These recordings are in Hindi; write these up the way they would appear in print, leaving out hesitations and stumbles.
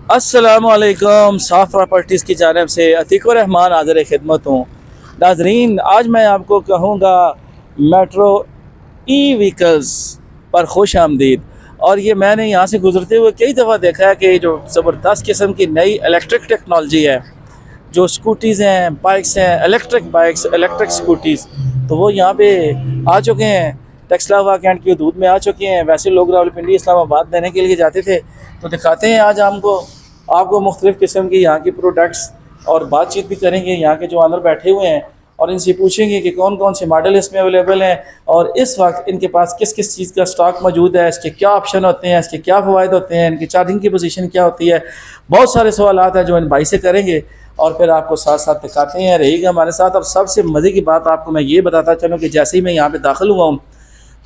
अस्सलामुअलैकुम। साफ प्रॉपर्टीज़ की जानिब से अतीक रहमान हाज़िर खिदमत हूँ। नाजरीन, आज मैं आपको कहूँगा मेट्रो ई व्हीकल्स पर खुश आमदीद। और ये मैंने यहाँ से गुजरते हुए कई दफ़ा देखा है कि जो ज़बरदस्त किस्म की नई इलेक्ट्रिक टेक्नोलॉजी है, जो स्कूटीज़ हैं, बाइक्स हैं, इलेक्ट्रिक बाइक्स, इलेक्ट्रिक स्कूटीज़, तो वो यहाँ पे आ चुके हैं। टेक्सला वाकैंड की हदूद में आ चुके हैं। वैसे लोग रावलपिंडी इस्लामाबाद देने के लिए जाते थे, तो दिखाते हैं आज हमको आपको मुख्तलिफ़ किस्म की यहाँ की प्रोडक्ट्स, और बातचीत भी करेंगे यहाँ के जो अंदर बैठे हुए हैं, और इनसे पूछेंगे कि कौन कौन से मॉडल इसमें अवेलेबल हैं और इस वक्त इनके पास किस किस चीज़ का स्टॉक मौजूद है, इसके क्या ऑप्शन होते हैं, इसके क्या फ़वाइद होते हैं, इनकी चार्जिंग की पोजीशन क्या होती है। बहुत सारे सवाल हैं जो इन भाई से करेंगे और फिर आपको साथ साथ दिखाते हैं। रहेगा हमारे साथ। और सबसे मज़े की बात आपको मैं ये बताता चलूँ कि जैसे ही मैं यहाँ पर दाखिल हुआ हूँ,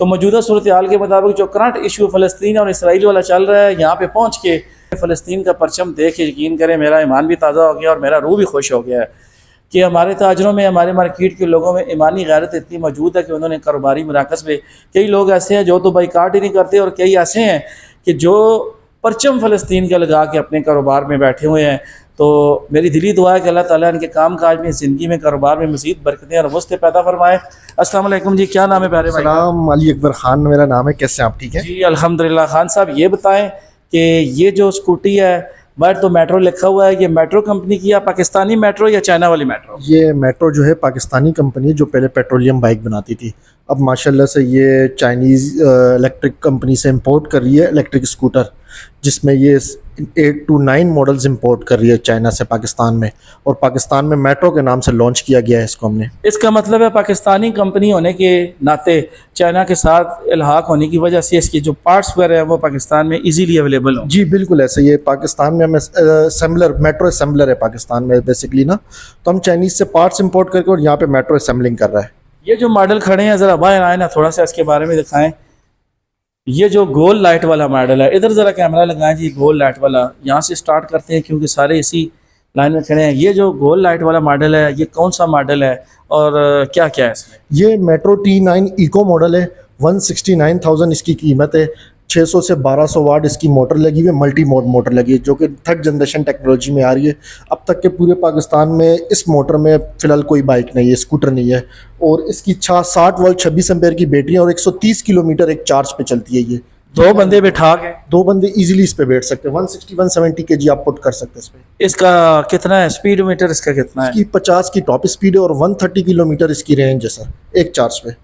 तो मौजूदा सूरत हाल के मुताबिक जो करंट इशू फ़लस्तीन और इसराइल वाला चल रहा है, यहाँ पे पहुँच के फ़लस्तीन का परचम देख के यकीन करें मेरा ईमान भी ताज़ा हो गया और मेरा रूह भी खुश हो गया है कि हमारे ताजरों में, हमारे मार्केट के लोगों में ईमानी गैरत इतनी मौजूद है कि उन्होंने कारोबारी मराकज़ में, कई लोग ऐसे हैं जो तो बाइकाट ही नहीं करते, और कई ऐसे हैं कि जो परचम फ़लस्तीन का लगा के अपने कारोबार में बैठे हुए हैं। तो मेरी दिली दुआ है कि अल्लाह ताला इनके काम काज में, ज़िंदगी में, कारोबार में मज़ीद बरकतें और वस्तें पैदा फरमाए। अस्सलाम वालेकुम जी, क्या नाम है प्यारे भाई? सलाम, अली अकबर खान मेरा नाम है। कैसे आप? ठीक है जी अल्हम्दुलिल्लाह। खान साहब, ये बताएं कि ये जो स्कूटी है, बट तो मेट्रो लिखा हुआ है, ये मेट्रो कंपनी की है, पाकिस्तानी मेट्रो या चाइना वाली मेट्रो? ये मेट्रो जो है पाकिस्तानी कंपनी है जो पहले पेट्रोलियम बाइक बनाती थी। अब माशाल्लाह से ये चाइनीज़ इलेक्ट्रिक कंपनी से इंपोर्ट कर रही है इलेक्ट्रिक स्कूटर, जिसमें ये 8 to 9 मॉडल्स इंपोर्ट कर रही है चाइना से पाकिस्तान में, और पाकिस्तान में मेट्रो के नाम से लॉन्च किया गया है इसको हमने। इसका मतलब है पाकिस्तानी कंपनी होने के नाते चाइना के साथ इल्हाक होने की वजह से इसके जो पार्ट्स वगैरह हैं वो पाकिस्तान में इजीली अवेलेबल हों। जी बिल्कुल ऐसे। ये पाकिस्तान में हमें असेंबलर, मेट्रो असेंबलर है पाकिस्तान में बेसिकली ना, तो हम चाइनीज़ से पार्ट्स इंपोर्ट करके और यहाँ पे मेट्रो असेंबलिंग कर रहा है। ये जो मॉडल खड़े हैं, ज़रा बाहर आए ना, थोड़ा सा इसके बारे में दिखाएं। ये जो गोल लाइट वाला मॉडल है, इधर ज़रा कैमरा लगाएं जी। गोल लाइट वाला, यहाँ से स्टार्ट करते हैं क्योंकि सारे इसी लाइन में खड़े हैं। ये जो गोल लाइट वाला मॉडल है, ये कौन सा मॉडल है और क्या क्या है इसमें? ये मेट्रो T9 इको मॉडल है। 169,000 इसकी कीमत है। 600 से 1200 वाट इसकी मोटर लगी हुई है, मल्टी मोड मोटर लगी है, जो कि थर्ड जनरेशन टेक्नोलॉजी में आ रही है। अब तक के पूरे पाकिस्तान में इस मोटर में फ़िलहाल कोई बाइक नहीं है, स्कूटर नहीं है। और इसकी 60 वोल्ट 26 एम्पेयर की बैटरी है और 130 किलोमीटर एक चार्ज पे चलती है। ये दो बंदे बिठा के, दो बंदे इजीली इस पे बैठ सकते हैं। 160-170 kg आप पुट कर सकते हैं इस पे। इसका कितना है स्पीडोमीटर, इसका कितना है? इसकी 50 की टॉप स्पीड है और 130 किलोमीटर इसकी रेंज है सर, एक चार्ज पे।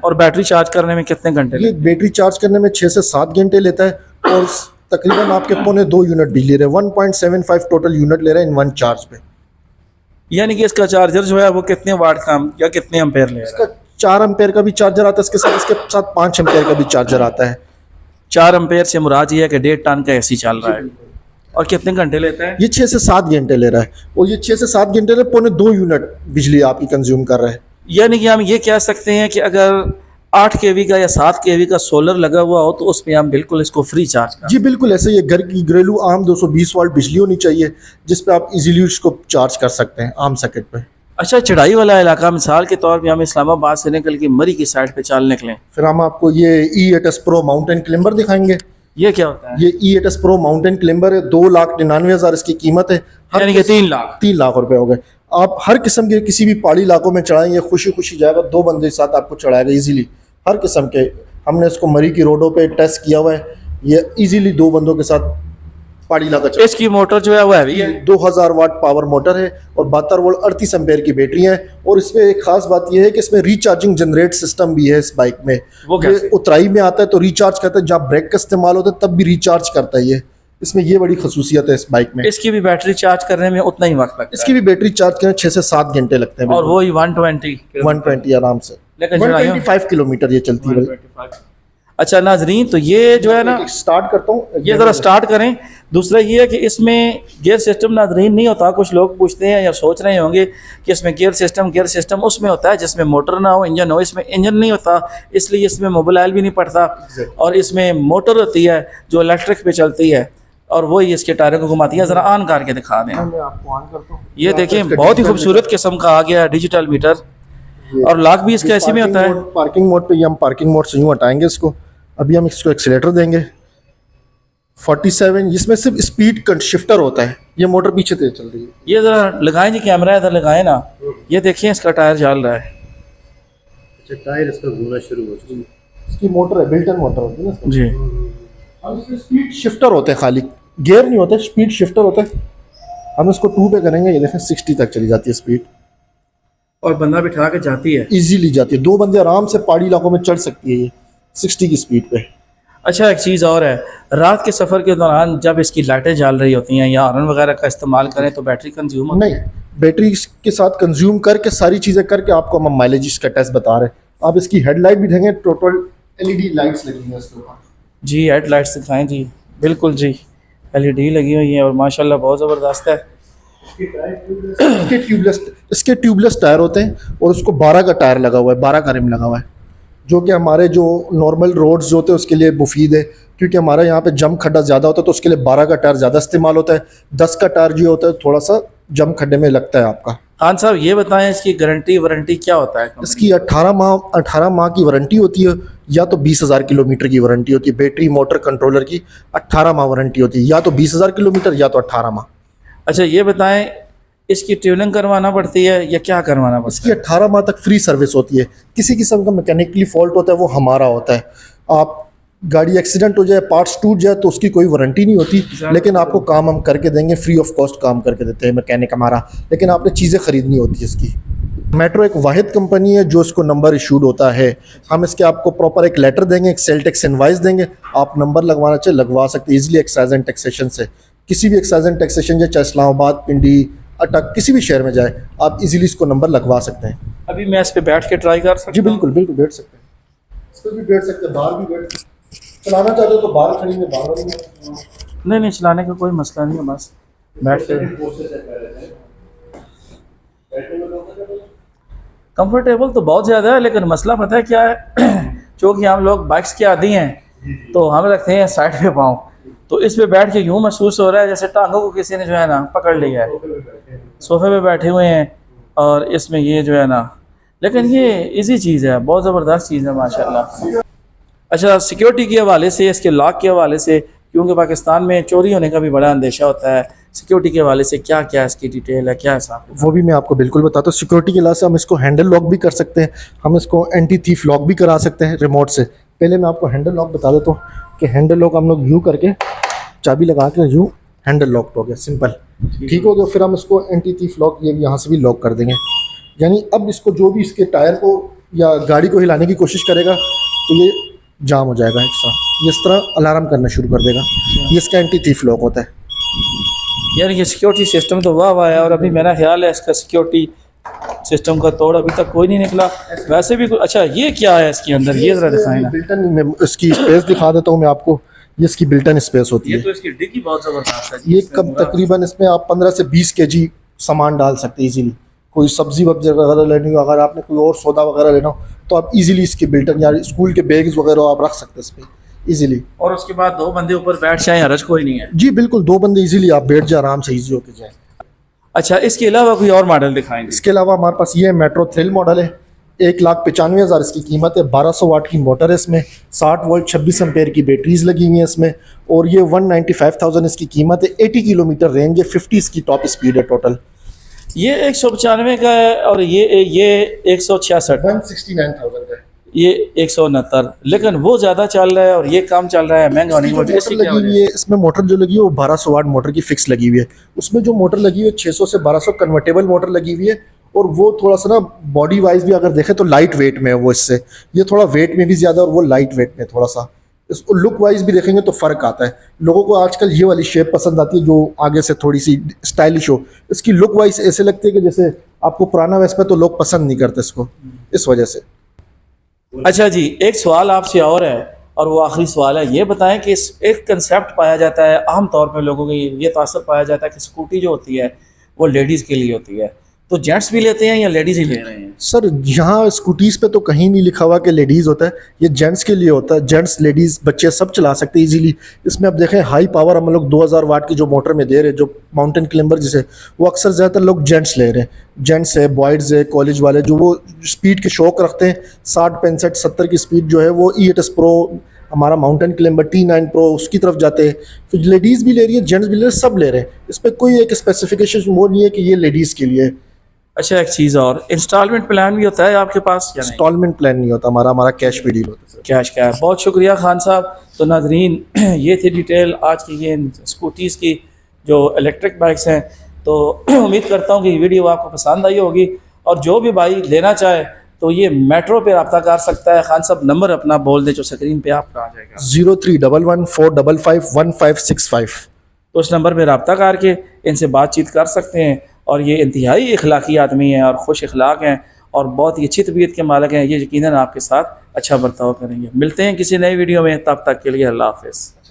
और बैटरी चार्ज करने में कितने घंटे ये बैटरी चार्ज करने में 6 से 7 घंटे लेता है और तकरीबन आपके 2.25 यूनिट बिजली रहे। 1.75 टोटल यूनिट ले रहा है इन वन चार्ज पे। यानी कि इसका चार्जर जो है वो कितने वाट का या कितने एम्पेयर ले रहा है? इसका 4 एम्पेयर का भी चार्जर आता है इसके साथ 5 एम्पेयर का भी चार्जर आता है। 4 एम्पेयर से मुराद ये है कि 1.5 टन का एसी चल रहा है। और कितने घंटे लेता है? ये 6 से 7 घंटे ले रहा है और ये 6 से 7 घंटे में 2.25 यूनिट बिजली आपकी कंज्यूम कर रहा है। यानी कि हम ये कह सकते हैं कि अगर 8 kV का या 7 kV का सोलर लगा हुआ हो तो उसमें हम बिल्कुल इसको फ्री चार्ज कर। जी बिल्कुल ऐसे। ये घर की घरेलू आम 220 वाट बिजली होनी चाहिए जिस पे आप इजीली उसको चार्ज कर सकते हैं आम सॉकेट पे। अच्छा, चढ़ाई वाला इलाका, मिसाल के तौर पे हम इस्लामाबाद से निकल के मरी की साइड पे चल निकलें, फिर हम आपको ये E8S Pro माउंटेन क्लाइंबर दिखाएंगे। ये क्या होता है? ये E8S Pro माउंटेन क्लाइंबर है। 2,99,000 इसकी कीमत है। यानी कि 3 लाख। 3 लाख रुपए हो गए। आप हर किस्म के किसी भी पहाड़ी इलाकों में चढ़ाएंगे, खुशी खुशी जाएगा। 2 बंदे के साथ आपको चढ़ाएगा इजीली हर किस्म के। हमने इसको मरी की रोडों पे टेस्ट किया हुआ है। ये इजीली 2 बंदों के साथ पहाड़ी इलाका चढ़। इसकी मोटर जो है वो हैवी है। 2000 वाट पावर मोटर है और 72 वोल्ट 38 एम्पेयर की बैटरी है। और इसमें एक खास बात यह है कि इसमें रिचार्जिंग जनरेट सिस्टम भी है इस बाइक में। वो कैसे? उतराई में आता है तो रिचार्ज करता है, जब ब्रेक का इस्तेमाल होता है तब भी रिचार्ज करता है। ये इसमें ये बड़ी खसूसियत है इस बाइक में। इसकी भी बैटरी चार्ज करने में उतना ही वक्त लगता है? इसकी भी बैटरी चार्ज करने 6 से 7 घंटे लगते हैं। और वो ही 120 आराम से। लेकिन 125 किलोमीटर ये चलती है। 125। अच्छा नाजरीन, तो ये जो है ना, स्टार्ट करता हूँ, ये ज़रा स्टार्ट करें। दूसरा ये है कि इसमें गियर सिस्टम नाजरीन नहीं होता। कुछ लोग पूछते हैं या सोच रहे होंगे कि इसमें गियर सिस्टम उसमें होता है जिसमें मोटर ना हो, इंजन हो। इसमें इंजन नहीं होता, इसलिए इसमें मोबाइल भी नहीं पड़ता। और इसमें मोटर होती है जो इलेक्ट्रिक पे चलती है और वही इसके टायरों को घुमाती है। ज़रा ऑन करके दिखा दें। मैं आपको ऑन करता हूँ। ये देखें, बहुत ही खूबसूरत किस्म का आ गया है डिजिटल मीटर। और लॉक भी इसका ऐसे में होता है। पार्किंग मोड पे, ये हम पार्किंग मोड से यूँ हटाएंगे इसको। अभी हम इसको एक्सीलेटर देंगे। 47, इसमें सिर्फ स्पीड शिफ्टर होता है, ये मोटर पीछे तेज चल रही है। ये ज़रा लगाएं जी, कैमरा इधर लगाएं ना। ये देखिए इसका टायर चल रहा है। अच्छा, टायर इसका घूमना शुरू हो चुका है। इसकी मोटर है, बिल्ट इन मोटर होती है ना इसमें। जी, हम इसमें स्पीड शिफ्टर होते हैं, खाली गियर नहीं होते, स्पीड शिफ्टर होता है। हम इसको 2 पे करेंगे, ये देखें 60 तक चली जाती है स्पीड, और बंदा बिठा के जाती है। इजीली जाती है। 2 बंदे आराम से पहाड़ी इलाकों में चढ़ सकती है ये 60 की स्पीड पे। अच्छा, एक चीज़ और है, रात के सफ़र के दौरान जब इसकी लाइटें जल रही होती हैं या हॉर्न वगैरह का इस्तेमाल करें तो बैटरी कंज्यूम होती नहीं, है? बैटरी के साथ कंज्यूम करके सारी चीज़ें करके आपको हम माइलेज इसका टेस्ट बता रहे हैं। आप इसकी हेडलाइट भी देखेंगे, टोटल एलईडी लाइट्स लगी हैं इसके ऊपर। जी, हेड लाइट्स दिखाएँ जी। बिल्कुल जी, LED लगी हुई है और माशाल्लाह बहुत ज़बरदस्त है। इसके ट्यूबलेस टायर होते हैं और उसको 12 का टायर लगा हुआ है, 12 का रिम लगा हुआ है, जो कि हमारे जो नॉर्मल रोड्स जो होते हैं उसके लिए मुफीद है, क्योंकि हमारे यहाँ पे जम खड्डा ज़्यादा होता है तो उसके लिए 12 का टायर ज़्यादा इस्तेमाल होता है। 10 का टायर जो होता है थोड़ा सा जम खड्डे में लगता है आपका। खान साहब ये बताएं इसकी गारंटी वारंटी क्या होता है? इसकी 18 माह की वारंटी होती है, या तो 20,000 किलोमीटर की वारंटी होती है। बैटरी मोटर कंट्रोलर की 18 माह वारंटी होती है, या तो 20,000 किलोमीटर या तो 18 माह। अच्छा, ये बताएं इसकी ट्यूनिंग करवाना पड़ती है या क्या करवाना पड़ता इसकी 18 माह तक फ्री सर्विस होती है। किसी किस्म का मैकेनिकली फॉल्ट होता है वो हमारा होता है। आप गाड़ी एक्सीडेंट हो जाए, पार्ट्स टूट जाए तो उसकी कोई वारंटी नहीं होती, लेकिन आपको काम हम करके देंगे, फ्री ऑफ कॉस्ट काम करके देते हैं मैकेनिक हमारा, लेकिन आपने चीज़ें ख़रीदनी होती है इसकी। मेट्रो एक वाहिद कंपनी है जो इसको नंबर इशूड होता है। हम इसके आपको प्रॉपर एक लेटर देंगे, एक सेल टैक्स इनवाइस देंगे, आप नंबर लगवाना चाहे लगवा सकते हैं ईजिली एक्साइज एंड टैक्सेशन से। किसी भी एक्साइज एंड टैक्सेशन चाहे इस्लामाबाद, पिंडी, अटक, किसी भी शहर में जाए आप इजीली इसको नंबर लगवा सकते हैं। है? अभी मैं इस पे बैठ के ट्राई कर सकता जी हूं? बिल्कुल बिल्कुल, बैठ सकते हैं, इस पर भी बैठ सकते हैं, बाहर भी बैठ सकते हैं। चलाना चाहते हो तो बाहर खड़ी में बाहर भी नहीं नहीं, चलाने का कोई मसला नहीं है, बस बैठ के कंफर्टेबल तो बहुत ज़्यादा है, लेकिन मसला पता है क्या है क्योंकि हम लोग बाइक्स के आदी हैं तो हम रखते हैं साइड पे पाँव, तो इस पे बैठ के यूँ महसूस हो रहा है जैसे टांगों को किसी ने जो है ना पकड़ लिया है। सोफे पे बैठे हुए हैं और इसमें ये जो है ना, लेकिन ये इजी चीज़ है, बहुत ज़बरदस्त चीज़ है माशाल्लाह। अच्छा, सिक्योरिटी के हवाले से, इसके लॉक के हवाले से, क्योंकि पाकिस्तान में चोरी होने का भी बड़ा अंदेशा होता है, सिक्योरिटी के हवाले से क्या क्या इसकी डिटेल है, क्या हिसाब है? वो भी मैं आपको बिल्कुल बताता हूँ। सिक्योरिटी के लिहाज से हम इसको हैंडल लॉक भी कर सकते हैं, हम इसको एंटी थीफ लॉक भी करा सकते हैं रिमोट से। पहले मैं आपको हैंडल लॉक बता देता हूँ कि हैंडल लॉक हम लोग यूँ करके चाबी लगा के यूँ हैंडल लॉक हो गया, सिंपल, ठीक हो गया। फिर हम इसको एंटी थीफ लॉक ये यहाँ से भी लॉक कर देंगे, यानी अब इसको जो भी इसके टायर को या गाड़ी को हिलाने की कोशिश करेगा तो ये जाम हो जाएगा एक्स्ट्रा, ये इस तरह अलार्म करना शुरू कर देगा। ये इसका एंटी थीफ लॉक होता है। यार ये सिक्योरिटी सिस्टम तो वाह वाह है, और अभी मेरा ख्याल है इसका सिक्योरिटी सिस्टम का तोड़ अभी तक कोई नहीं निकला। वैसे भी अच्छा, ये क्या है इसके अंदर, ये ज़रा दिखाएं ना। बिल्टन में इसकी स्पेस दिखा देता हूँ मैं आपको, ये इसकी बिल्टन स्पेस होती ये है। तो इसकी डिग्गी बहुत ज़बरदस्त है। ये कब तकरीबन इसमें आप 15 से 20 केजी सामान डाल सकते हैं इजीली। कोई सब्जी वब्जी वगैरह लेनी हो, अगर आपने कोई और सौदा वगैरह लेना हो तो आप इजीली इसकी बिल्टन या स्कूल के बैग्स वगैरह आप रख सकते हैं इसमें इजीली। और उसके बाद 2 बंदे ऊपर बैठ जाए, हरज कोई नहीं है। जी बिल्कुल, 2 बंदे इजीली आप बैठ जाए, आराम से इजी होके जाए। अच्छा, इसके अलावा कोई और मॉडल दिखाएंगे? इसके अलावा हमारे पास ये मेट्रो थ्रिल मॉडल है, 1,95,000 इसकी कीमत है। 1200 वाट की मोटर है इसमें, 60 वोल्ट 26 एम्पेयर की बैटरीज लगी हुई हैं इसमें, और ये 195,000 इसकी कीमत है। 80 किलोमीटर रेंज है, 50 इसकी टॉप स्पीड है टोटल। ये 195 का है और ये 166, 169,000 का है। ये 169, लेकिन वो ज़्यादा चल रहा है और ये कम चल रहा है, महंगा होने की वजह से। मोटर लगी हुई है इसमें, मोटर जो लगी है वो 1200 वाट मोटर की फिक्स लगी हुई है। उसमें जो मोटर लगी हुई है 600 से 1200 कन्वर्टेबल मोटर लगी हुई है, और वो थोड़ा सा ना बॉडी वाइज भी अगर देखें तो लाइट वेट में है वो इससे। ये थोड़ा वेट में भी ज़्यादा और वो लाइट वेट में थोड़ा सा। इसको लुक वाइज भी देखेंगे तो फ़र्क आता है। लोगों को आजकल ये वाली शेप पसंद आती है जो आगे से थोड़ी सी स्टाइलिश हो। इसकी लुक वाइज ऐसे लगती है कि जैसे आपको पुराना वेस्पा तो लोग पसंद नहीं करते इसको, इस वजह से। अच्छा जी, एक सवाल आपसे और है और वो आखिरी सवाल है। ये बताएं कि इस एक कंसेप्ट पाया जाता है आम तौर पे, लोगों की ये तासर पाया जाता है कि स्कूटी जो होती है वो लेडीज़ के लिए होती है, तो जेंट्स भी लेते हैं या लेडीज़ ही ले रहे हैं? सर यहाँ स्कूटीज़ पे तो कहीं नहीं लिखा हुआ कि लेडीज़ होता है, ये जेंट्स के लिए होता है। जेंट्स, लेडीज़, बच्चे सब चला सकते हैं इजीली। इसमें अब देखें हाई पावर हम लोग 2000 वाट की जो मोटर में दे रहे हैं, जो माउंटेन क्लाइंबर जिसे, वो अक्सर ज़्यादातर लोग जेंट्स ले रहे हैं। जेंट्स है, बॉयज़ है, कॉलेज वाले जो वो स्पीड के शौक रखते हैं, 60, 65, 70 की स्पीड जो है वो E8S Pro हमारा माउंटेन क्लाइंबर T9 Pro उसकी तरफ जाते हैं, फिर लेडीज़ भी ले रही है, जेंट्स भी ले रहे हैं, सब ले रहे हैं। इस पर कोई एक स्पेसिफिकेशन वो नहीं है कि ये लेडीज़ के लिए। अच्छा, एक चीज़ और, इंस्टॉलमेंट प्लान भी होता है आपके पास या नहीं? इंस्टॉलमेंट प्लान नहीं होता हमारा कैश पे डील होता है सर। कैश का है। बहुत शुक्रिया खान साहब। तो नाजरीन, ये थी डिटेल आज की ये स्कूटीज़ की जो इलेक्ट्रिक बाइक्स हैं। तो उम्मीद करता हूँ कि ये वीडियो आपको पसंद आई होगी, और जो भी भाई लेना चाहे तो ये मेट्रो पे रब्ता कर सकता है। खान साहब नंबर अपना बोल दें जो स्क्रीन पे आपका आ जाएगा, 0311455565। तो उस नंबर पे रब्ता करके इनसे बातचीत कर सकते हैं। और ये इंतहाई इखलाकी आदमी हैं और खुश इखलाक हैं और बहुत ही अच्छी तबीयत के मालिक हैं। ये यकीनन आपके साथ अच्छा बर्ताव करेंगे। मिलते हैं किसी नई वीडियो में, तब तक के लिए अल्लाह हाफ़िज़।